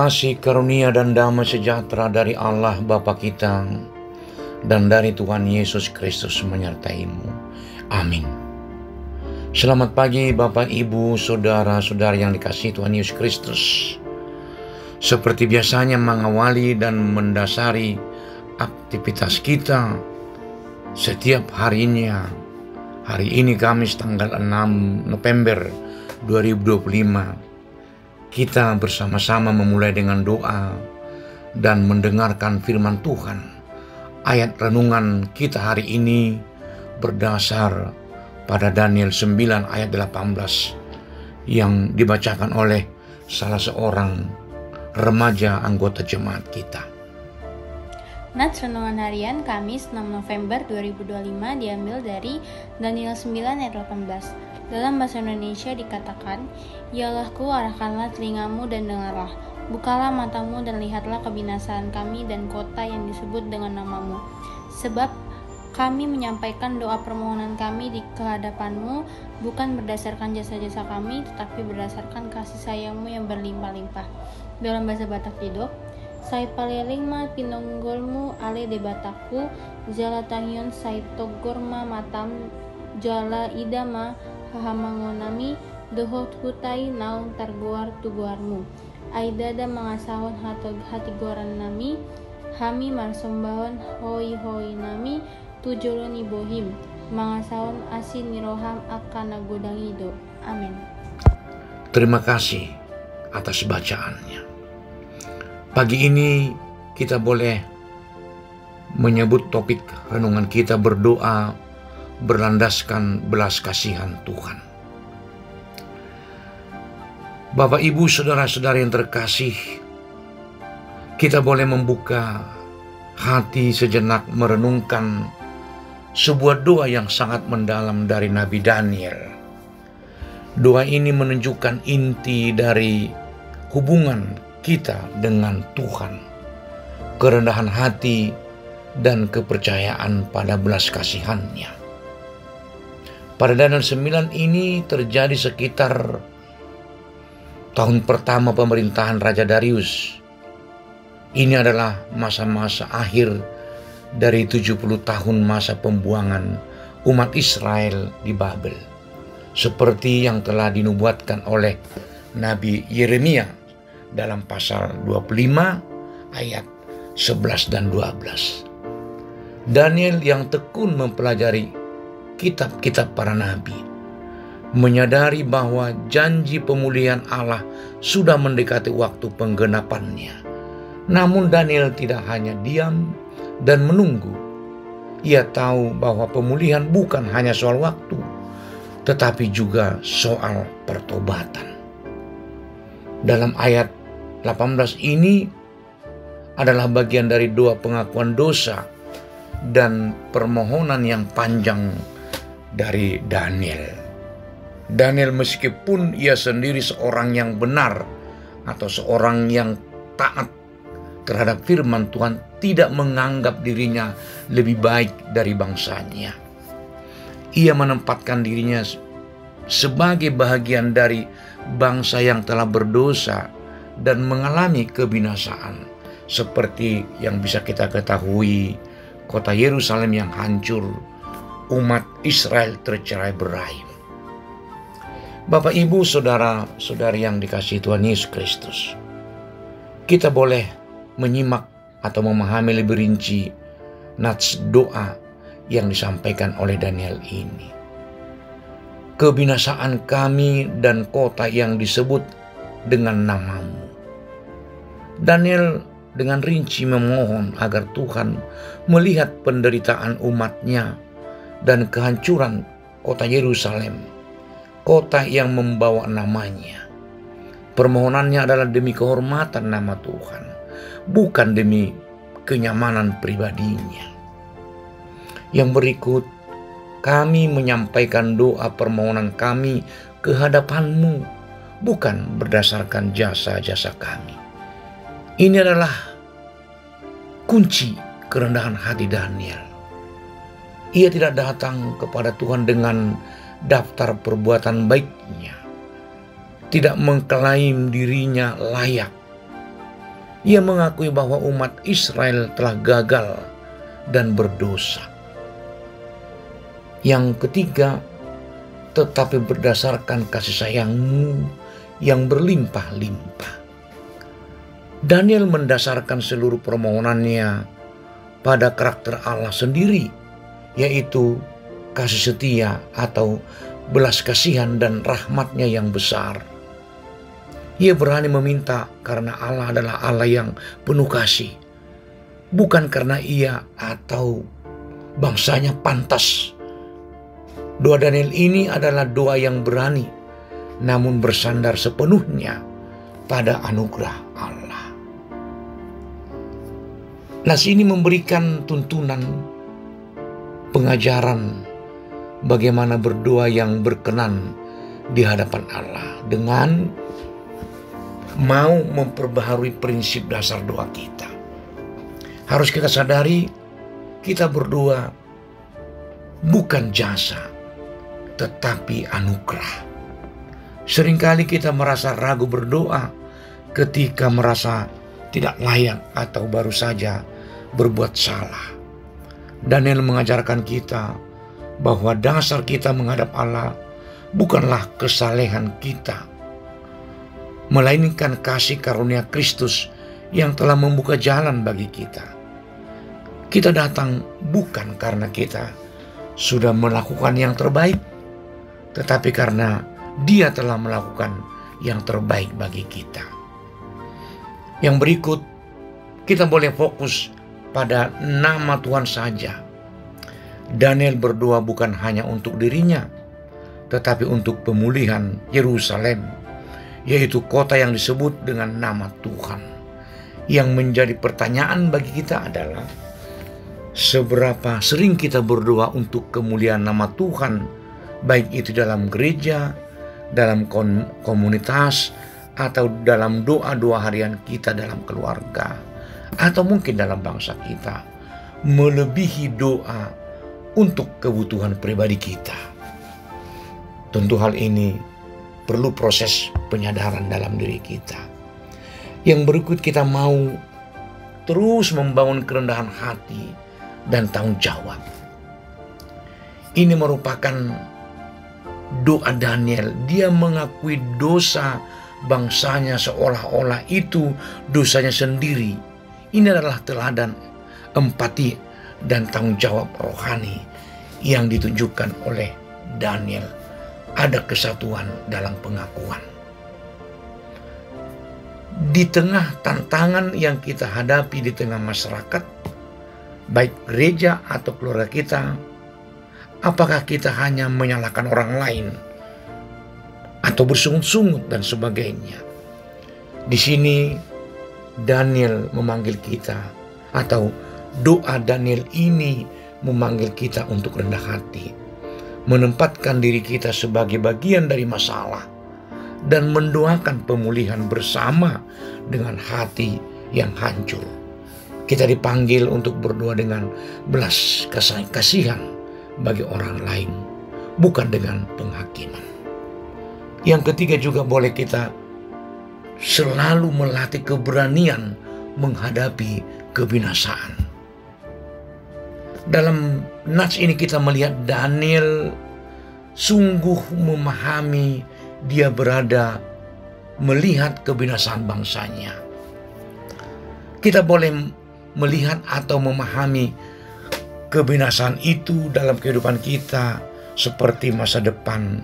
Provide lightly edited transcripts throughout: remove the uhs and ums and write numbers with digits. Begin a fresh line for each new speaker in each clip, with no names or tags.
Kasih karunia dan damai sejahtera dari Allah Bapa kita dan dari Tuhan Yesus Kristus menyertaimu. Amin. Selamat pagi Bapak, Ibu, Saudara-saudari yang dikasihi Tuhan Yesus Kristus. Seperti biasanya mengawali dan mendasari aktivitas kita setiap harinya. Hari ini Kamis tanggal 6 November 2025. Kita bersama-sama memulai dengan doa dan mendengarkan firman Tuhan. Ayat renungan kita hari ini berdasar pada Daniel 9 ayat 18 yang dibacakan oleh salah seorang remaja anggota jemaat kita.
Nats renungan harian Kamis 6 November 2025 diambil dari Daniel 9 ayat 18. Dalam bahasa Indonesia dikatakan, "Ya Allahku, arahkanlah telingamu dan dengarlah. Bukalah matamu dan lihatlah kebinasaan kami dan kota yang disebut dengan namamu. Sebab kami menyampaikan doa permohonan kami di kehadapanmu, bukan berdasarkan jasa-jasa kami, tetapi berdasarkan kasih sayangmu yang berlimpah-limpah." Dalam bahasa Batak Tidok, "Sai paleling ma pinonggolmu ale debataku, jala tangyon sai togorma matam, jala idama hahamangonami, dohot hutai naung targoar tugoarmu. Aidada mangasahon hati goran nami, hami marsombahon hoi nami, tujoloni bohim, mangasahon asin niroham akana godangido." Amin.
Terima kasih atas bacaannya. Pagi ini kita boleh menyebut topik renungan kita berdoa berlandaskan belas kasihan Tuhan. Bapak, Ibu, Saudara-saudari yang terkasih, kita boleh membuka hati sejenak merenungkan sebuah doa yang sangat mendalam dari Nabi Daniel. Doa ini menunjukkan inti dari hubungan kita dengan Tuhan, kerendahan hati dan kepercayaan pada belas kasihan-Nya. Pada Daniel 9 ini terjadi sekitar tahun pertama pemerintahan Raja Darius. Ini adalah masa-masa akhir dari 70 tahun masa pembuangan umat Israel di Babel, seperti yang telah dinubuatkan oleh Nabi Yeremia dalam pasal 25 ayat 11 dan 12. Daniel yang tekun mempelajari kitab-kitab para nabi menyadari bahwa janji pemulihan Allah sudah mendekati waktu penggenapannya. Namun Daniel tidak hanya diam dan menunggu. Ia tahu bahwa pemulihan bukan hanya soal waktu, tetapi juga soal pertobatan. Dalam ayat 18 ini adalah bagian dari doa pengakuan dosa dan permohonan yang panjang dari Daniel. Daniel, meskipun ia sendiri seorang yang benar atau seorang yang taat terhadap firman Tuhan, tidak menganggap dirinya lebih baik dari bangsanya. Ia menempatkan dirinya sebagai bagian dari bangsa yang telah berdosa dan mengalami kebinasaan, seperti yang bisa kita ketahui, kota Yerusalem yang hancur, umat Israel tercerai-berai. Bapak, Ibu, Saudara-saudari yang dikasihi Tuhan Yesus Kristus, kita boleh menyimak atau memahami lebih rinci nats doa yang disampaikan oleh Daniel ini. Kebinasaan kami dan kota yang disebut dengan namamu. Daniel dengan rinci memohon agar Tuhan melihat penderitaan umatnya dan kehancuran kota Yerusalem, kota yang membawa namanya. Permohonannya adalah demi kehormatan nama Tuhan, bukan demi kenyamanan pribadinya. Yang berikut, kami menyampaikan doa permohonan kami ke hadapan-Mu, bukan berdasarkan jasa-jasa kami. Ini adalah kunci kerendahan hati Daniel. Ia tidak datang kepada Tuhan dengan daftar perbuatan baiknya, tidak mengklaim dirinya layak, Ia mengakui bahwa umat Israel telah gagal dan berdosa. Yang ketiga, tetapi berdasarkan kasih sayang-Mu yang berlimpah-limpah. Daniel mendasarkan seluruh permohonannya pada karakter Allah sendiri, yaitu kasih setia atau belas kasihan dan rahmat-Nya yang besar. Ia berani meminta karena Allah adalah Allah yang penuh kasih, bukan karena ia atau bangsanya pantas. Doa Daniel ini adalah doa yang berani, namun bersandar sepenuhnya pada anugerah Allah. Nas ini memberikan tuntunan pengajaran bagaimana berdoa yang berkenan di hadapan Allah dengan mau memperbaharui prinsip dasar doa kita. Harus kita sadari, kita berdoa bukan jasa, tetapi anugerah. Seringkali kita merasa ragu berdoa ketika merasa tidak layak atau baru saja berbuat salah. Daniel mengajarkan kita bahwa dasar kita menghadap Allah bukanlah kesalehan kita, melainkan kasih karunia Kristus yang telah membuka jalan bagi kita. Kita datang bukan karena kita sudah melakukan yang terbaik, tetapi karena Dia telah melakukan yang terbaik bagi kita. Yang berikut, kita boleh fokus pada nama Tuhan saja. Daniel berdoa bukan hanya untuk dirinya, tetapi untuk pemulihan Yerusalem, yaitu kota yang disebut dengan nama Tuhan. Yang menjadi pertanyaan bagi kita adalah, seberapa sering kita berdoa untuk kemuliaan nama Tuhan, baik itu dalam gereja, dalam komunitas, atau dalam doa-doa harian kita dalam keluarga, atau mungkin dalam bangsa kita, melebihi doa untuk kebutuhan pribadi kita. Tentu hal ini perlu proses penyadaran dalam diri kita. Yang berikut, kita mau terus membangun kerendahan hati dan tanggung jawab. Ini merupakan doa Daniel. Dia mengakui dosa bangsanya seolah-olah itu dosanya sendiri. Ini adalah teladan empati dan tanggung jawab rohani yang ditunjukkan oleh Daniel. Ada kesatuan dalam pengakuan. Di tengah tantangan yang kita hadapi di tengah masyarakat, baik gereja atau keluarga kita, apakah kita hanya menyalahkan orang lain atau bersungut-sungut dan sebagainya? Di sini Daniel memanggil kita, atau doa Daniel ini memanggil kita untuk rendah hati, menempatkan diri kita sebagai bagian dari masalah, dan mendoakan pemulihan bersama dengan hati yang hancur. Kita dipanggil untuk berdoa dengan belas kasihan bagi orang lain, bukan dengan penghakiman. Yang ketiga, juga boleh kita selalu melatih keberanian menghadapi kebinasaan. Dalam nats ini kita melihat Daniel sungguh memahami dia berada melihat kebinasaan bangsanya. Kita boleh melihat atau memahami kebinasaan itu dalam kehidupan kita seperti masa depan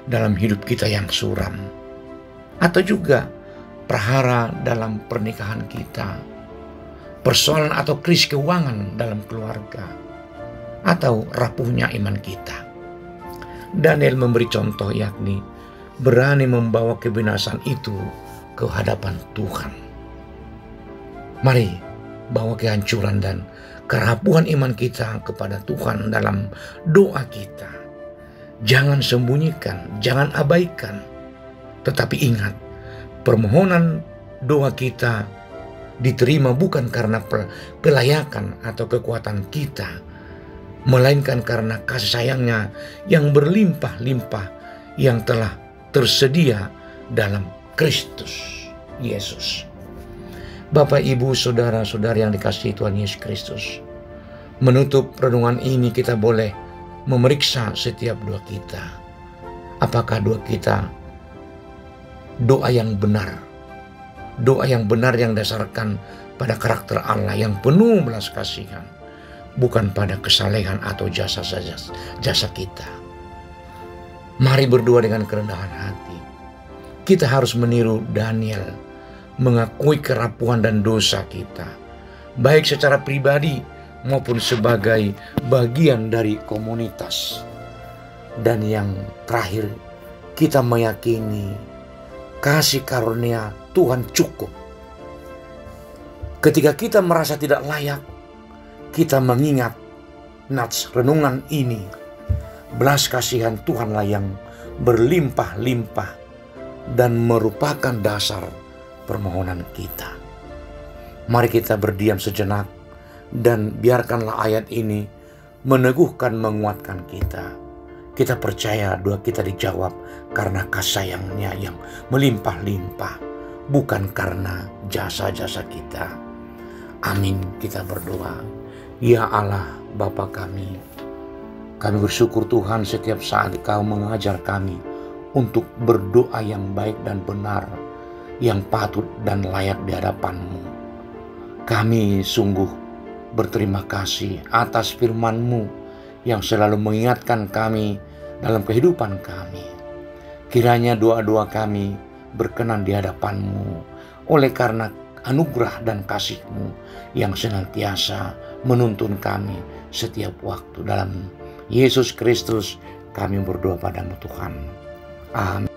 dalam hidup kita yang suram, atau juga prahara dalam pernikahan kita, persoalan atau krisis keuangan dalam keluarga, atau rapuhnya iman kita. Daniel memberi contoh, yakni berani membawa kebinasaan itu ke hadapan Tuhan. Mari bawa kehancuran dan kerapuhan iman kita kepada Tuhan dalam doa kita. Jangan sembunyikan, jangan abaikan, tetapi ingat, permohonan doa kita diterima bukan karena kelayakan atau kekuatan kita, melainkan karena kasih sayangnya yang berlimpah-limpah yang telah tersedia dalam Kristus Yesus. Bapak, Ibu, Saudara-saudari yang dikasihi Tuhan Yesus Kristus, menutup renungan ini kita boleh memeriksa setiap doa kita. Apakah doa kita doa yang benar? Doa yang benar yang dasarkan pada karakter Allah yang penuh belas kasihan, bukan pada kesalehan atau jasa kita. Mari berdoa dengan kerendahan hati. Kita harus meniru Daniel, mengakui kerapuhan dan dosa kita, baik secara pribadi maupun sebagai bagian dari komunitas. Dan yang terakhir, kita meyakini kasih karunia Tuhan cukup. Ketika kita merasa tidak layak, kita mengingat nats renungan ini, belas kasihan Tuhanlah yang berlimpah-limpah dan merupakan dasar permohonan kita. Mari kita berdiam sejenak dan biarkanlah ayat ini meneguhkan, menguatkan kita. Kita percaya doa kita dijawab karena kasih sayangnya yang melimpah-limpah, bukan karena jasa-jasa kita. Amin. Kita berdoa. Ya Allah, Bapa kami bersyukur Tuhan setiap saat Kau mengajar kami untuk berdoa yang baik dan benar, yang patut dan layak di hadapan-Mu. Kami sungguh berterima kasih atas firman-Mu yang selalu mengingatkan kami dalam kehidupan kami. Kiranya doa-doa kami berkenan di hadapan-Mu oleh karena anugerah dan kasih-Mu yang senantiasa menuntun kami setiap waktu. Dalam Yesus Kristus kami berdoa padamu Tuhan. Amin.